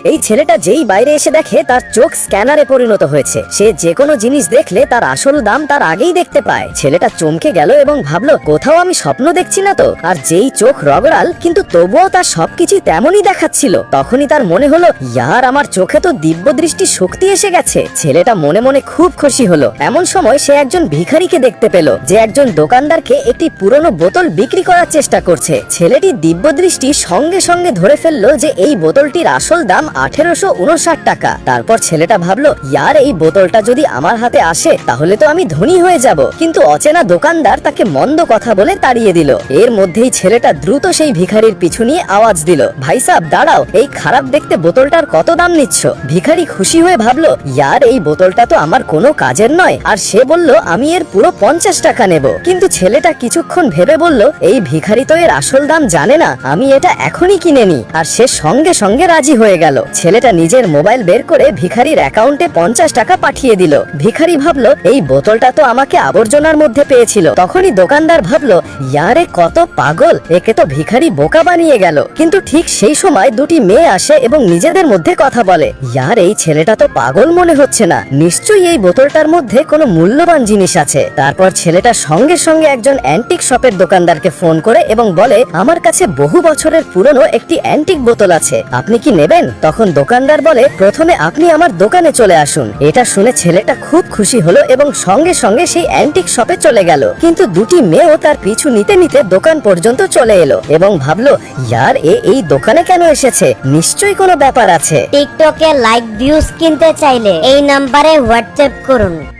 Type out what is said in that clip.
এই ছেলেটা যেই বাইরে এসে দেখে তার চোখ স্ক্যানারে পরিণত হয়েছে। সে যে কোনো জিনিস দেখলে তার আসল দাম তার আগেই দেখতে পায়। ছেলেটা চমকে গেল এবং ভাবলো কোথাও আমি স্বপ্ন দেখছি না তো। আর যেই চোখ রগড়াল কিন্তু তবুও তার সবকিছু তেমনই দেখাচ্ছিল। তখনই তার মনে হলো ইয়ার আমার চোখে তো দিব্য দৃষ্টি শক্তি এসে গেছে। ছেলেটা মনে মনে খুব খুশি হলো। এমন সময় সে একজন ভিখারিকে দেখতে পেল যে একজন দোকানদারকে একটি পুরনো বোতল বিক্রি করার চেষ্টা করছে। ছেলেটি দিব্য দৃষ্টি সঙ্গে সঙ্গে ধরে ফেললো যে এই বোতলটির আসল দাম 1859 টাকা। তারপর ছেলেটা ভাবলো ইয়ার এই বোতলটা যদি আমার হাতে আসে তাহলে তো আমি ধনী হয়ে যাব। কিন্তু অচেনা দোকানদার তাকে মন্দ কথা বলে তাড়িয়ে দিল। এর মধ্যেই ছেলেটা দ্রুত সেই ভিখারির পিছু নিয়ে আওয়াজ দিল, ভাই সাহেব দাঁড়াও, এই খারাপ দেখতে বোতলটার কত দাম নিচ্ছ? ভিখারি খুশি হয়ে ভাবলো ইয়ার এই বোতলটা তো আমার কোনো কাজের নয়। আর সে বলল আমি এর পুরো 50 টাকা নেব। কিন্তু ছেলেটা কিছুক্ষণ ভেবে বলল এই ভিখারি তো এর আসল দাম জানে না, আমি এটা এখনই কিনে নি। আর সে সঙ্গে সঙ্গে রাজি হয়ে গেল। ছেলেটা নিজের মোবাইল বের করে ভিখারির অ্যাকাউন্টে 50 টাকা পাঠিয়ে দিল। ভিখারি ভাবলো এই বোতলটা তো আমাকে আবর্জনার মধ্যে পেয়েছিল। তখনই দোকানদার ভাবলো ইয়ারে কত পাগল, একে তো ভিখারি বোকা বানিয়ে গেল। কিন্তু ঠিক সেই সময় দুটি মেয়ে আসে এবং নিজেদের মধ্যে কথা বলে, ইয়ার এই ছেলেটা তো পাগল মনে হচ্ছে না, নিশ্চয়ই এই বোতলটার মধ্যে কোনো মূল্যবান জিনিস আছে। তারপর ছেলেটা সঙ্গে সঙ্গে একজন অ্যান্টিক শপের দোকানদারকে ফোন করে এবং বলে আমার কাছে বহু বছরের পুরনো একটি অ্যান্টিক বোতল আছে, আপনি কি নেবেন? তখন দোকানদার বলে প্রথমে আপনি আমার দোকানে চলে আসুন। এটা শুনে ছেলেটা খুব খুশি হলো এবং সঙ্গে সঙ্গে সেই অ্যান্টিক শপে চলে গেল। কিন্তু দুটি মেয়েও তার পিছু নিতে নিতে দোকান পর্যন্ত চলে এলো এবং ভাবলো ইয়ার এই দোকানে কেন এসেছে, নিশ্চয়ই কোনো ব্যাপার আছে। টিকটকে লাইক ভিউজ কিনতে চাইলে এই নাম্বারে হোয়াটসঅ্যাপ করুন।